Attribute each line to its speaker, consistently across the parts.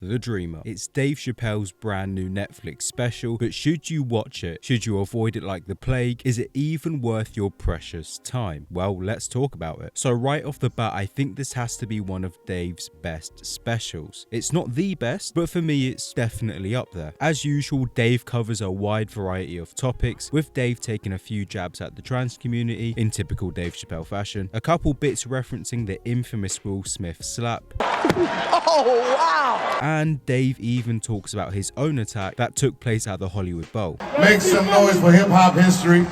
Speaker 1: The Dreamer. It's Dave Chappelle's brand new Netflix special, but should you watch it? Should you avoid it like the plague? Is it even worth your precious time? Well, let's talk about it. So right off the bat, I think this has to be one of Dave's best specials. It's not the best, but for me, it's definitely up there. As usual, Dave covers a wide variety of topics, with Dave taking a few jabs at the trans community in typical Dave Chappelle fashion, a couple bits referencing the infamous Will Smith slap.
Speaker 2: Oh, wow!
Speaker 1: And Dave even talks about his own attack that took place at the Hollywood Bowl.
Speaker 3: Make some noise for hip-hop history.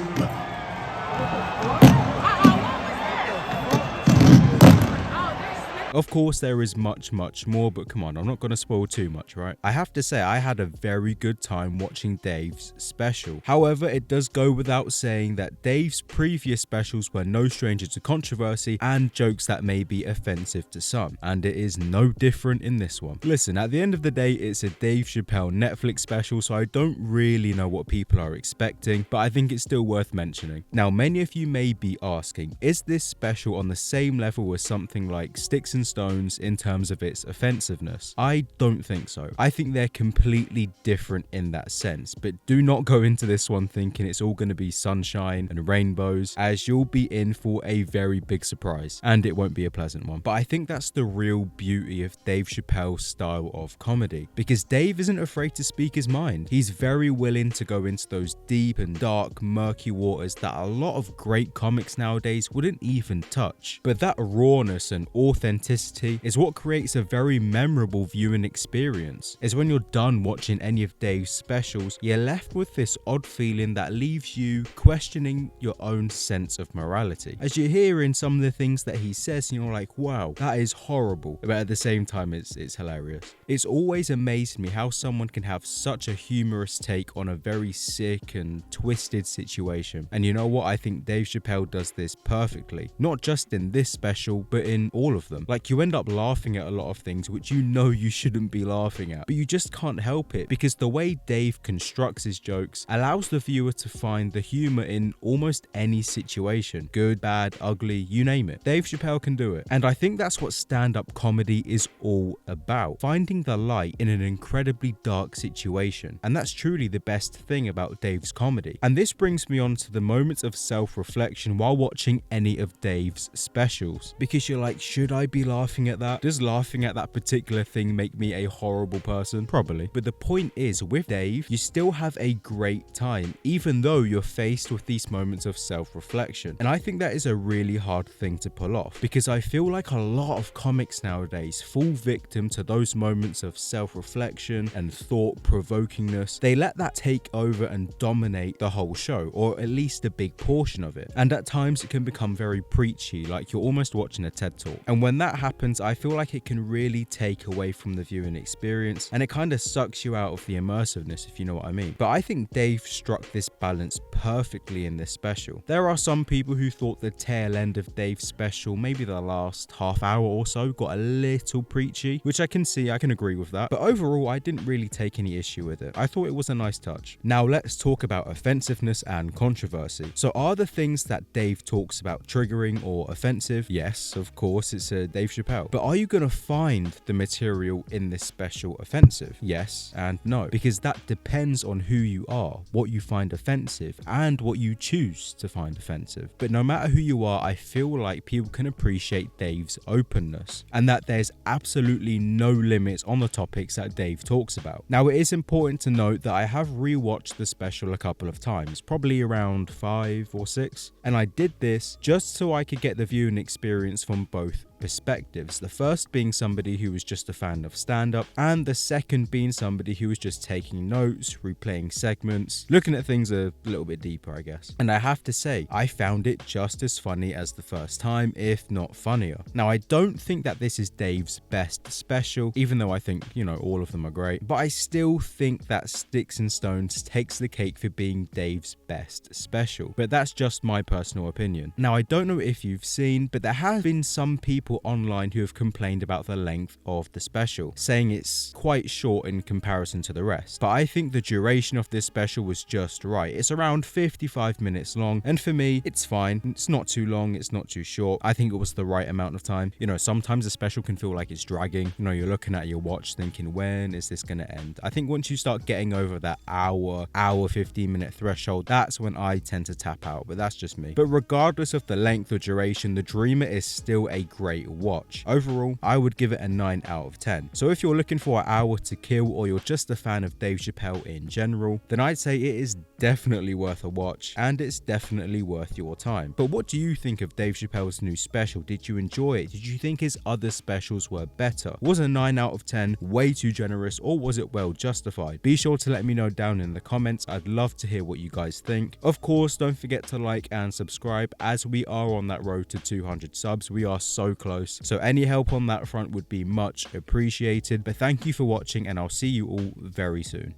Speaker 1: Of course, there is much more, but come on, I'm not going to spoil too much, right? I have to say, I had a very good time watching Dave's special. However, it does go without saying that Dave's previous specials were no stranger to controversy and jokes that may be offensive to some, and it is no different in this one. Listen, at the end of the day, it's a Dave Chappelle Netflix special, so I don't really know what people are expecting, but I think it's still worth mentioning. Now, many of you may be asking, is this special on the same level as something like Sticks and Stones in terms of its offensiveness? I don't think so. I think they're completely different in that sense, but do not go into this one thinking it's all going to be sunshine and rainbows, as you'll be in for a very big surprise, and it won't be a pleasant one. But I think that's the real beauty of Dave Chappelle's style of comedy, because Dave isn't afraid to speak his mind. He's very willing to go into those deep and dark, murky waters that a lot of great comics nowadays wouldn't even touch. But that rawness and authenticity is what creates a very memorable viewing experience. Is when you're done watching any of Dave's specials, you're left with this odd feeling that leaves you questioning your own sense of morality. As you hear in some of the things that he says, you're like, wow, that is horrible, but at the same time, it's hilarious. It's always amazed me how someone can have such a humorous take on a very sick and twisted situation. And you know what? I think Dave Chappelle does this perfectly. Not just in this special, but in all of them. Like, you end up laughing at a lot of things which you know you shouldn't be laughing at, but you just can't help it, because the way Dave constructs his jokes allows the viewer to find the humor in almost any situation. Good, bad, ugly, you name it. Dave Chappelle can do it. And I think that's what stand-up comedy is all about. Finding the light in an incredibly dark situation. And that's truly the best thing about Dave's comedy. And this brings me on to the moments of self-reflection while watching any of Dave's specials. Because you're like, should I be laughing at that? Does laughing at that particular thing make me a horrible person? Probably. But the point is, with Dave, you still have a great time, even though you're faced with these moments of self-reflection. And I think that is a really hard thing to pull off, because I feel like a lot of comics nowadays fall victim to those moments of self-reflection and thought-provokingness. They let that take over and dominate the whole show, or at least a big portion of it. And at times it can become very preachy, like you're almost watching a TED Talk. And when that happens, I feel like it can really take away from the viewing experience, and it kind of sucks you out of the immersiveness, if you know what I mean. But I think Dave struck this balance perfectly in this special. There are some people who thought the tail end of Dave's special, maybe the last half hour or so, got a little preachy, which I can see, I can agree with that. But overall, I didn't really take any issue with it. I thought it was a nice touch. Now let's talk about offensiveness and controversy. So are the things that Dave talks about triggering or offensive? Yes, of course, it's a Dave Chappelle. But are you going to find the material in this special offensive? Yes and no, because that depends on who you are, what you find offensive, and what you choose to find offensive. But no matter who you are, I feel like people can appreciate Dave's openness, and that there's absolutely no limits on the topics that Dave talks about. Now, it is important to note that I have rewatched the special a couple of times, probably around 5 or 6, and I did this just so I could get the viewing experience from both perspectives. The first being somebody who was just a fan of stand-up, and the second being somebody who was just taking notes, replaying segments, looking at things a little bit deeper, I guess. And I have to say, I found it just as funny as the first time, if not funnier. Now, I don't think that this is Dave's best special, even though I think, you know, all of them are great, but I still think that Sticks and Stones takes the cake for being Dave's best special. But that's just my personal opinion. Now, I don't know if you've seen, but there have been some people people online who have complained about the length of the special, saying it's quite short in comparison to the rest. But I think the duration of this special was just right. It's around 55 minutes long, and for me, it's fine. It's not too long, it's not too short. I think it was the right amount of time. You know, sometimes a special can feel like it's dragging. You know, you're looking at your watch thinking, when is this gonna end? I think once you start getting over that hour 15-minute threshold, that's when I tend to tap out, but that's just me. But regardless of the length or duration, The Dreamer is still a great watch. Overall, I would give it a 9 out of 10. So if you're looking for an hour to kill, or you're just a fan of Dave Chappelle in general, then I'd say it is definitely worth a watch, and it's definitely worth your time. But what do you think of Dave Chappelle's new special? Did you enjoy it? Did you think his other specials were better? Was a 9 out of 10 way too generous, or was it well justified? Be sure to let me know down in the comments. I'd love to hear what you guys think. Of course, don't forget to like and subscribe, as we are on that road to 200 subs. We are so close, so any help on that front would be much appreciated. But thank you for watching, and I'll see you all very soon.